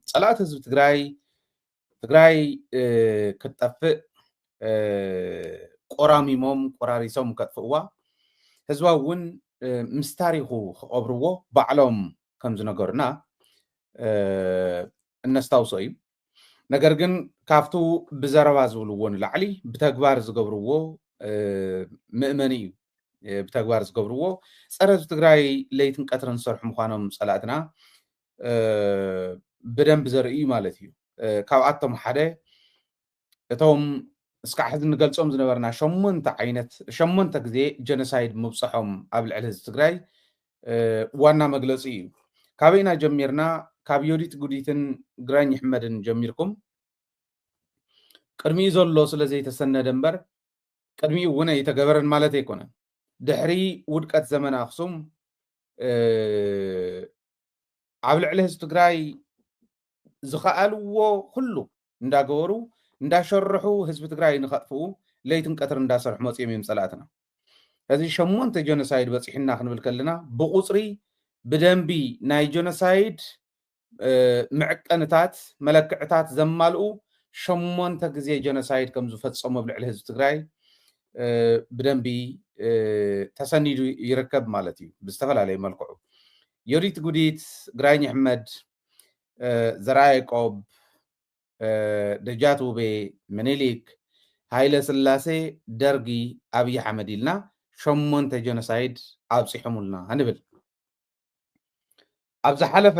صلاة حزب تግራይ كتطفئ ቆራሚሞም ቆራሪሶም ከጥፍዋ ህዝባ እውን ምስ ታሪኹ ክቀብርዎ ባዕሎም ከም ዝነገሩና እነስታውሶ እዩ ነገር ግን ካፍቱ ብዘረባ ዝብልዎን ላዕሊ ብተግባር ዝገብርዎ ምእመኒ እዩ ብተግባር ዝገብርዎ ፀረ ህዝቢ ትግራይ ለይትን ቀትርን ዝሰርሑ ምዃኖም ፀላእትና ብደንብ ዘርኢ ማለት እዩ ካብኣቶም ሓደ እቶም እስካዕ ሕዚ ንገልጾም ዝነበርና ሸሞንተ ግዜ ጀኖሳይድ ምብፅሖም ኣብ ልዕሊ ህዝቢ ትግራይ ዋና መግለፂ እዩ ካበይና ጀሚርና ካብ ዮዲት ጉዲትን ግራኝ ኣሕመድን ጀሚርኩም ቅድሚኡ ዘሎ ስለ ዘይተሰነደ እምበር ቅድሚኡ እውን ኣይተገበረን ማለት ኣይኮነን ድሕሪ ውድቀት ዘመን ኣክሱም ኣብ ልዕሊ ህዝቢ ትግራይ ዝኸኣልዎ ኩሉ እንዳገበሩ እንዳሸርሑ ህዝቢ ትግራይ ንኸጥፍኡ ለይትን ቀትር እንዳሰርሑ መፅኦም እዮም ፀላእትና እዚ ሸሞንተ ጀኖሳይድ በፂሕና ክንብል ከለና ብቁፅሪ ብደንቢ ናይ ጀኖሳይድ ምዕቀንታት መለክዕታት ዘማልኡ ሸሞንተ ግዜ ጀኖሳይድ ከም ዝፈፀሙ ኣብ ልዕሊ ህዝቢ ትግራይ ብደንቢ ተሰኒዱ ይርከብ ማለት እዩ ብዝተፈላለየ መልክዑ ዮዲት ጉዲት ግራኝ ኣሕመድ ዘርኣይ ያዕቆብ ደጃት ውቤ ምኒልክ ሃይለ ስላሴ ደርጊ ኣብይ ኣሕመድ ኢልና ሸሞንተ ጀኖሳይድ ኣብፂሖሙልና ንብል ኣብ ዝሓለፈ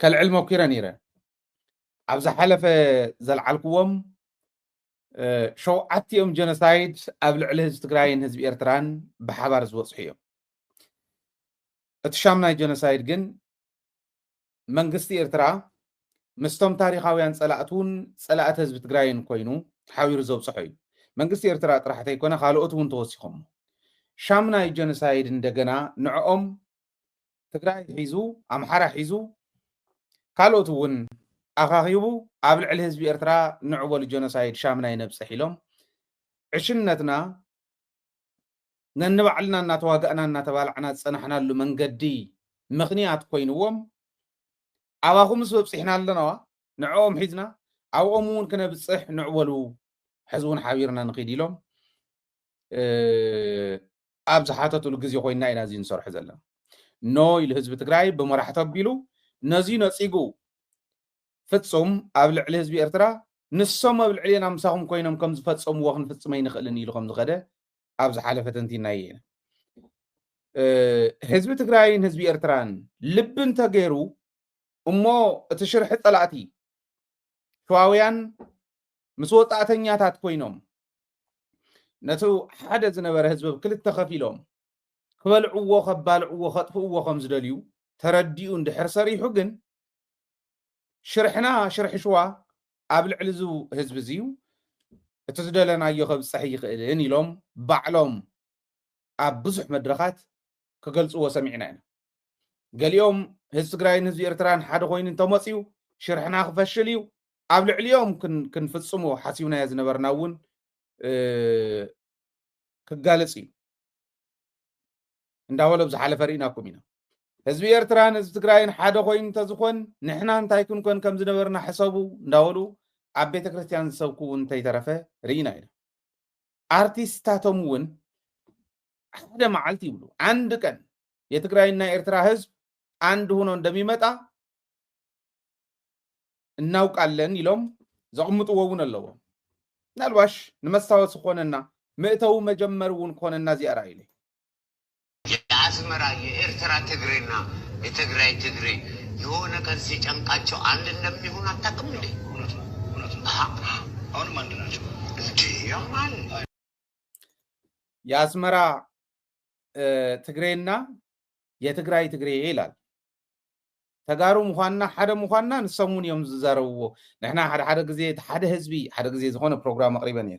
ከልዕል ሞኪረ ነይረ ኣብ ዝሓለፈ ዘልዓልክዎም ሸውዓቲኦም ጀኖሳይድ ኣብ ልዕሊ ህዝቢ ትግራይን ህዝቢ ኤርትራን ብሓባር ዝበፅሑ እዮም እቲ ሻምናይ ጀኖሳይድ ግን መንግስቲ ኤርትራ ምስቶም ታሪኻውያን ፀላእቱን ፀላእት ህዝቢ ትግራይን ኮይኑ ሓቢሩ ዘብፅሖ እዩ መንግስቲ ኤርትራ ጥራሕቲ ኣይኮነ ካልኦት እውን ተወሲኾም ሻምናይ ጀኖሳይድ እንደገና ንዕኦም ትግራይ ሒዙ ኣምሓራ ሒዙ ካልኦት እውን ኣኻኺቡ ኣብ ልዕሊ ህዝቢ ኤርትራ ንዕበሉ ጀኖሳይድ ሻምናይ ነብፅሕ ኢሎም ዕሽነትና ነንባዕልና እናተዋግእና እናተባልዕና ዝፀናሕናሉ መንገዲ ምክንያት ኮይንዎም ኣባኹም ምስ በፅሕና ኣለናዋ ንዕኦም ሒዝና ኣብኦም እውን ክነብፅሕ ንዕበሉ ሕዚ እውን ሓቢርና ንኽድ ኢሎም ኣብ ዝሓተትሉ ግዜ ኮይንና ኢና እዚ ንሰርሑ ዘለና ኖ ኢሉ ህዝቢ ትግራይ ብመራሕቲ ኣቢሉ ነዚ ነፂጉ ፍፁም ኣብ ልዕሊ ህዝቢ ኤርትራ ንሶም ኣብ ልዕሊና ምሳኹም ኮይኖም ከም ዝፈፀምዎ ክንፍፅመ ይንኽእልን ኢሉ ከም ዝኸደ ኣብ ዝሓለፈ ተንቲና እየ ህዝቢ ትግራይን ህዝቢ ኤርትራን ልቢ እንተገይሩ እሞ እቲ ሽርሒ ፀላእቲ ሸዋውያን ምስ ወፃእተኛታት ኮይኖም ነቲ ሓደ ዝነበረ ህዝቢ ብክልተ ከፊሎም ክበልዕዎ ከባልዕዎ ከጥፍእዎ ከም ዝደልዩ ተረዲኡ እንድሕር ሰሪሑ ግን ሽርሕና ሽርሒ ሸዋ ኣብ ልዕሊ ዝ ህዝቢ እዙዩ እቲ ዝደለናዮ ከብፅሕ ይኽእልን ኢሎም ባዕሎም ኣብ ብዙሕ መድረኻት ክገልፅዎ ሰሚዕና ኢና ገሊኦም ህዝቢ ትግራይን ህዝቢ ኤርትራን ሓደ ኮይኑ እንተመፅዩ ሽርሕና ክፈሽል እዩ ኣብ ልዕሊኦም ክንፍፅሙ ሓሲብናዮ ዝነበርና እውን ክጋለፅ እዩ እንዳበሎ ብዝሓለፈ ርኢናኩም ኢና ህዝቢ ኤርትራን ህዝቢ ትግራይን ሓደ ኮይኑ እንተዝኾን ንሕና እንታይ ክንኮን ከም ዝነበርና ሕሰቡ እንዳበሉ ኣብ ቤተ ክርስቲያን ዝሰብኩ እውን እንተይተረፈ ርኢና ኢና ኣርቲስታቶም እውን ሓደ መዓልቲ ይብሉ አንድ ቀን የትግራይና ኤርትራ ህዝብ አንድ ሆኖ እንደሚመጣ እናውቃለን ኢሎም ዘቕምጥዎ እውን ኣለዎ ናልባሽ ንመስታወስ ኮነና ምእተው መጀመር እውን ኮነና ዚኣራ ኢለ የአስመራ የኤርትራ ትግሬና የትግራይ ትግሬ የሆነ ቀን ሲጨንቃቸው አንድ እንደሚሆን አታውቅም እንዴ? አሁንም አንድ ናቸው እንዴ? ያማል የአስመራ ትግሬና የትግራይ ትግሬ ይላል ተጋሩ ምዃንና ሓደ ምዃንና ንሰሙን እዮም ዝዛረብዎ ንሕና ሓደ ግዜ ሓደ ህዝቢ ሓደ ግዜ ዝኾነ ፕሮግራም ኣቕሪበን እየ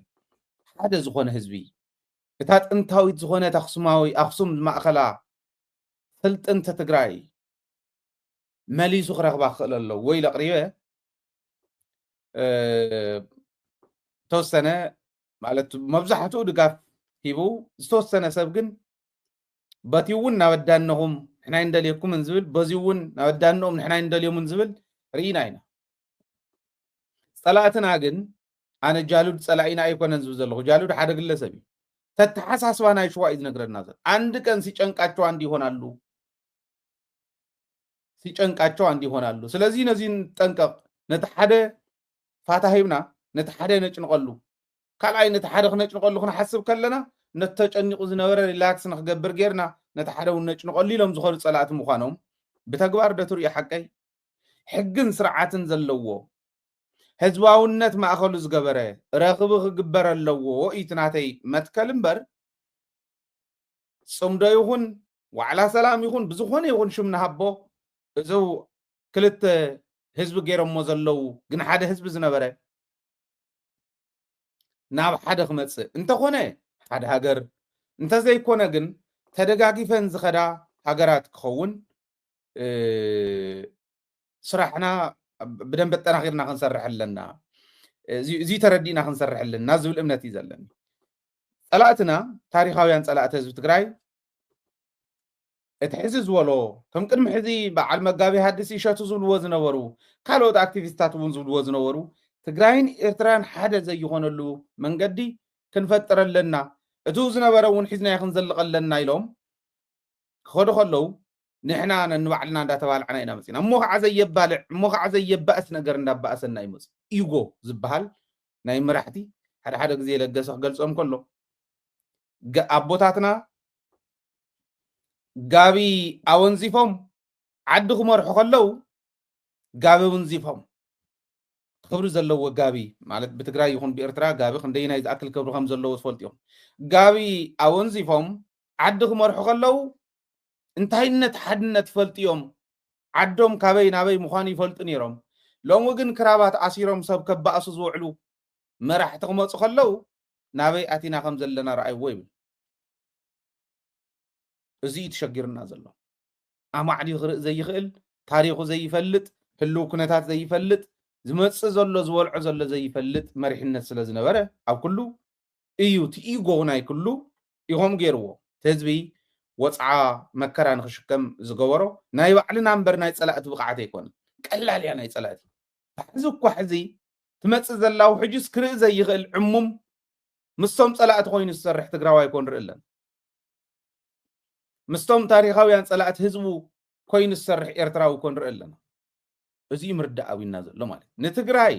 ሓደ ዝኾነ ህዝቢ እታ ጥንታዊት ዝኾነት ኣክሱም ማእኸላ ፍልጥንቲ ትግራይ መሊሱ ክረኽባ ክኽእል ኣለዎ ወይ ለቕሪበ ተወሰነ ማለት መብዛሕትኡ ድጋፍ ሂቡ ዝተወሰነ ሰብ ግን በቲ እውን ናበዳንኹም نحن ندليكم من زبل بزيون نودانهم نحن ندليهم من زبل رينا هنا صلاتنا جن أنا جالود صلاينا يكون نزوز الله جالود حدا قل سبي تتحسس وانا شو إذا نقدر نازل عندك أن سيجن كاتو عندي هون اللو سيجن كاتو عندي هون اللو سلازين زين تنكق نتحدى فاتهيبنا نتحدى نجنقلو كل عين نتحدى نجنقلو خنا حسب كلنا نتجنق زنورة ريلاكس نخجبر غيرنا نتحدى ونجنقلي لهم زخور صلاة مخانهم بتجبر دتور يحكي حجن سرعة زلوا هزواونت ما أخلو زجبره راقبه جبر اللو إتناتي متكلم بر صمدا يخون وعلى سلام يخون بزخون يخون شو من هبو زو كلت حزب غير مزلو جن حدا حزب زنبره ناب حدا خمس انت خونه حدا هاجر انت زي كونه جن تدقاقي فنز خدا هاجرات كون سرحنا بدن بتنا غيرنا خنسرح لنا زي تردينا خنسرح لنا زول امنتي زلن صلاتنا تاريخاويان صلات حزب تግራይ اتحزز ولو كم قدم حزي بعل مغابي حدث يشاتو زول وزنورو ካልኦት አክቲቪስታት ውን ዝብል ወዝነበሩ ትግራይን ኤርትራን ሓደ ዘይኾነሉ መንገዲ ክንፈጥረለና እቱ ዝነበረ ውን ሒዝና ይኹን ዘልቀለና ኢሎም ክኸዱ ከለው ንሕና ንባዕልና እንዳተባልዕና ኢና መፂና እሞ ከዓ ዘየባልዕ እሞ ከዓ ዘየባእስ ነገር እንዳባእሰና ይመፅ ኢጎ ዝበሃል ናይ መራሕቲ ሓደ ሓደ ግዜ ለገሰ ክገልጾም ከሎ ኣቦታትና ጋቢ ኣወንዚፎም ዓዲ ክመርሑ ከለው ጋቢ ወንዚፎም ክብሪ ዘለዎ ጋቢ ማለት ብትግራይ ይኹን ብኤርትራ ጋቢ ክንደይ ናይ ዝኣክል ክብሪ ከም ዘለዎ ትፈልጥዮም ጋቢ ኣወንዚፎም ዓዲ ክመርሑ ከለው እንታይነት ሓድነት ፈልጥዮም ዓዶም ካበይ ናበይ ምዃኑ ይፈልጡ ነይሮም ሎሚ ግን ክራባት ኣሲሮም ሰብ ከባእሱ ዝውዕሉ መራሕቲ ክመፁ ከለው ናበይ ኣቲና ከም ዘለና ረኣይዎ ይብል እዚ ተሸጊርና ዘሎ ኣማዕዲ ክርኢ ዘይኽእል ታሪኹ ዘይፈልጥ ህልው ኩነታት ዘይፈልጥ ዝመጽእ ዘሎ ዝበልዖ ዘሎ ዘይፈልጥ መሪሕነት ስለ ዝነበረ ኣብ ኩሉ እዩ ትኢጎ ናይ ኩሉ ኢኹም ገይርዎ ህዝቢ ወፅዓ መከራ ንክሽከም ዝገበሮ ናይ ባዕልና እምበር ናይ ፀላእቲ ብቕዓት ኣይኮነ ቀላል እያ ናይ ፀላእቲ ሕዚ እኳ ሕዚ ትመፅእ ዘላው ሕጅስ ክርኢ ዘይኽእል ዕሙም ምስቶም ፀላእቲ ኮይኑ ዝሰርሕ ትግራዋይ ኮን ንርኢ ኣለና ምስቶም ታሪኻውያን ፀላእቲ ህዝቡ ኮይኑ ዝሰርሕ ኤርትራዊ ኮን ንርኢ ኣለና እዚ ምርዳእዊና ዘሎ ማለት ንትግራይ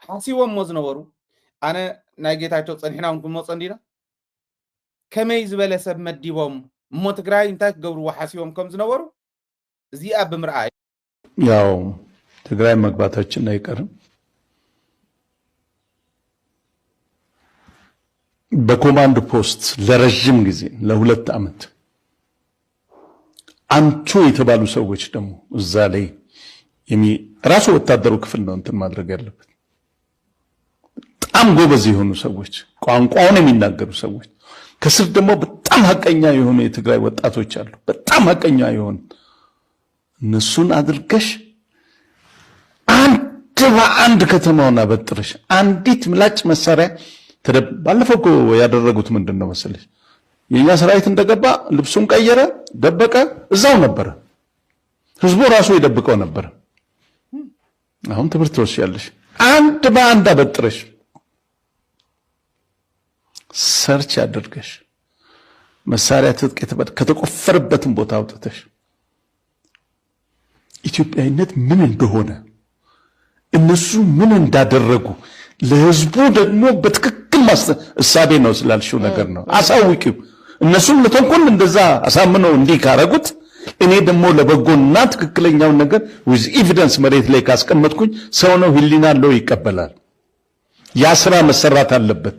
ሓሲቦሞ ዝነበሩ ኣነ ናይ ጌታቸው ፀኒሕና እውን ክመፀ እንዲና ከመይ ዝበለ ሰብ መዲቦም እሞ ትግራይ እንታይ ክገብርዎ ሓሲቦም ከም ዝነበሩ እዚኣ ብምርኣይ ያው ትግራይ መግባታችን አይቀርም በኮማንድ ፖስት ለረጅም ጊዜ ለሁለት ዓመት አንቱ የተባሉ ሰዎች ደግሞ እዛ ላይ ራሱ ወታደሩ ክፍል ነው እንትን ማድረግ ያለበት በጣም ጎበዝ የሆኑ ሰዎች ቋንቋውን የሚናገሩ ሰዎች ከስር ደግሞ በጣም ሐቀኛ የሆኑ የትግራይ ወጣቶች አሉ በጣም ሐቀኛ የሆኑ እነሱን አድርገሽ አንድ በአንድ ከተማውን አበጥረሽ አንዲት ምላጭ መሳሪያ ባለፈው ያደረጉት ምንድነው መሰለሽ የኛ ሰራዊት እንደገባ ልብሱን ቀየረ ደበቀ እዛው ነበር ህዝቡ ራሱ ይደብቀው ነበር አሁን ትምህርት ወስያለሽ አንድ በአንድ አበጥረሽ ሰርች ያደርገሽ መሳሪያ ትጥቅ ከተቆፈረበትን ቦታ አውጥተሽ ኢትዮጵያዊነት ምን እንደሆነ እነሱ ምን እንዳደረጉ ለህዝቡ ደግሞ በትክክል እሳቤ ነው ስላልሽው ነገር ነው አሳውቂው እነሱም ለተንኮል እንደዛ አሳምነው እንዲህ ካረጉት እኔ ደግሞ ለበጎና ትክክለኛው ነገር with evidence መሬት ላይ ካስቀመጥኩኝ ሰው ነው ህሊና አለው ይቀበላል ያ ስራ መሰራት አለበት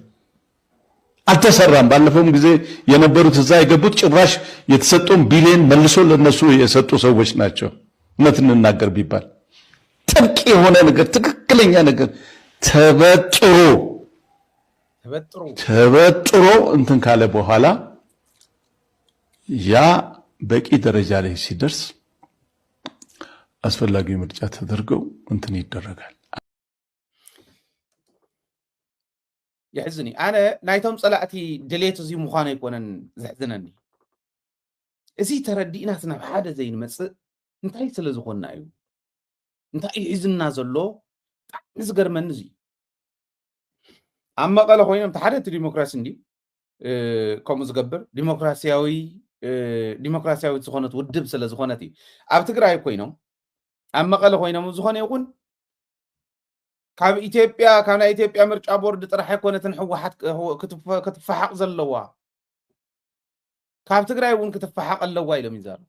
አልተሰራም ባለፈውም ጊዜ የነበሩት እዛ የገቡት ጭራሽ የተሰጡን ቢሊየን መልሶ ለነሱ የሰጡ ሰዎች ናቸው እውነት እንናገር ቢባል ጥብቅ የሆነ ነገር ትክክለኛ ነገር ተበጥሮ እንትን ካለ በኋላ ያ በቂ ደረጃ ላይ ሲደርስ አስፈላጊው ምርጫ ተደርገው እንትን ይደረጋል يحزني أنا نايتهم صلاتي دليت زي مخانة يكونن زحزنني إزي تردينا سنب حدا زي المسء انتهي سلزخونا أيو انتهي إذننا زلو نزقر من نزي أما قال خوينا امتحادة الديمقراسي دي كم زقبر ديمقراسياوي زخونة ودب سلزخونتي أبتقرأي خوينا أما قال خوينا مزخونة يقول كاب إثيوبيا مرجع بورد طرح يكون تنحوحات كتفحق زلوا كاب تقرأي يقول كتفحق اللوا إلى ميزان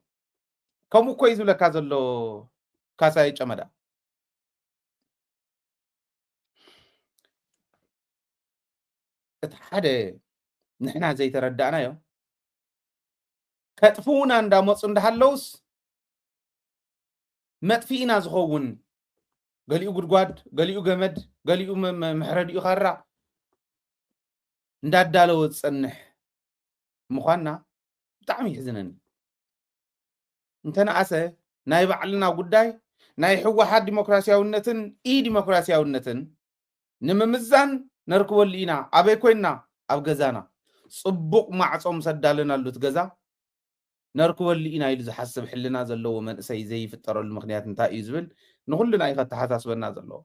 كم كويس ولا كازلو كاساي جمدا حدا نحنا زي تردعنا يو كتفونا عند مصن دهالوس مدفينا زخون قاليو قدقاد قاليو جمد قاليو محرديو خرع ندادالو تصنح مخانا بتعمي حزنني انتنا أسا ناي بعلنا قداي ناي حوحات ديمقراسياونتن ديمقراسياونتن نممزان نركب لينا أبي كوينا أبغزانا صبق معصوم سدالنا اللي تجزا نركب لينا يلز حسب حلنا زلوا من زي في الطر المغنيات نتا يزبل نقولنا يخت حساس بنا زلوا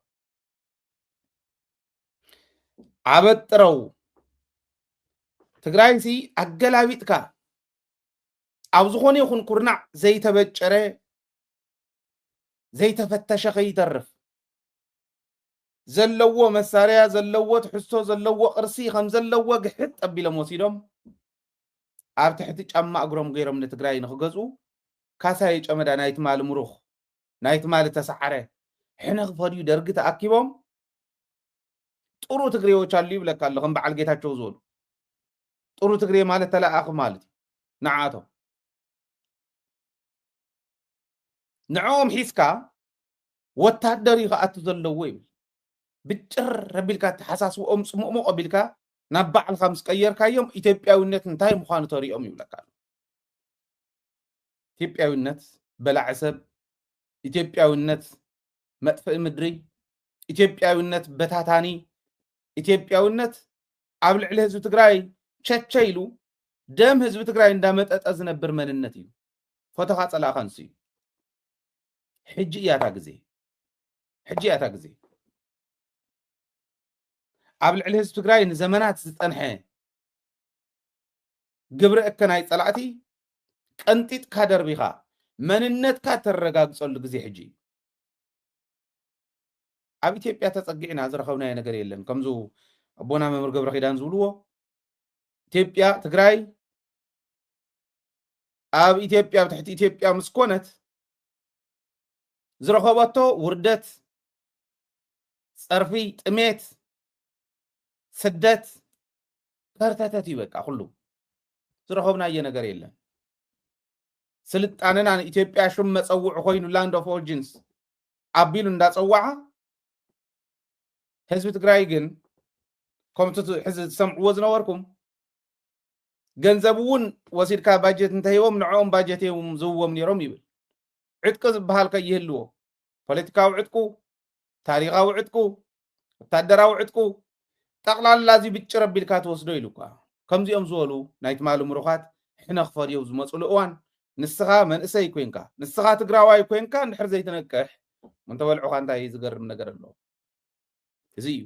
عبد ترو تقرأي أجلابيتك أوزخوني يكون كرنع زي تبجرة زي تفتش خي ترف زلوا مساريا زلوا تحسوا زلوا قرصي خم زلوا قحط أبي لموسيدهم عارف تحت أما أقرم غيرهم نتقرأي نخجزو كاساي أما نايت مال مروخ نايت مال تسعره حنا غفاريو درجة أكيبهم طرو تقريو تشالي ولا كالهم بعلقتها تشوزول طرو تقري مال تلا أخ مالتي نعاتهم نعوم حيسكا وتهدري غاتو زلوي بتر ربيلكا تحساسو مؤمو قبيلكا نبع الخمس كير كايوم إثيوبياوينت انتهي مخانو طريقهم يبلكال إثيوبياوينت بلا عسب إثيوبياوينت مدفئ مدري إثيوبياوينت بتاتاني إثيوبياوينت عبل على هزو تقراي تشيلو دم هزو تقراي اندامت أزنبر مننتي فتخاص على خنسي حجياتا غزي عبل على هزو تقراي زمانات زتنحي قبر اكناي صلعتي قنطيت كادر بيخا مننتكا ترغاغصل غزي حجي اب ኢትዮጵያ ተጸግዕና ዝረኸብና ነገር የለን ከምዙ አቦና መምር ገብረ ኺዳን ዝብልዎ ኢትዮጵያ ትግራይ ኣብ ኢትዮጵያ ብትሕቲ ኢትዮጵያ ምስኮነት ዝረኸበቶ ውርደት ጸርፊ ጥሜት ስደት ከርተተት ይበቃ ሁሉ ዝረኸብና ነገር የለን ስልጣንና ኢትዮጵያ ሽም መጸውዕ ኮይኑ ላንድ ኦፍ ኦሪጂንስ አቢሉ እንዳጸዋዓ حزب تግራይ ግን ኮምቱ ሕዝብ ሰምዕዎ ዝነበርኩም ገንዘቡን ወሲድካ ባጀት እንተይዎም ንዕኦም ባጀት ዝውዎም ነይሮም ይብል ዕጥቂ ዝበሃል ከይህልዎ ፖለቲካዊ ዕጥቁ ታሪኻዊ ዕጥቁ ወታደራዊ ዕጥቁ ጠቕላላ እዚ ብጭር ኣቢልካ ትወስዶ ኢሉካ ከምዚኦም ዝበሉ ናይቲ ማሉ ምሩኻት ሕነ ክፈርዮም ዝመፅሉ እዋን ንስኻ መንእሰይ ኮይንካ ንስኻ ትግራዋይ ኮይንካ እንድሕር ዘይትነቅሕ ምንተበልዑኻ እንታይ ዝገርም ነገር ኣሎ زي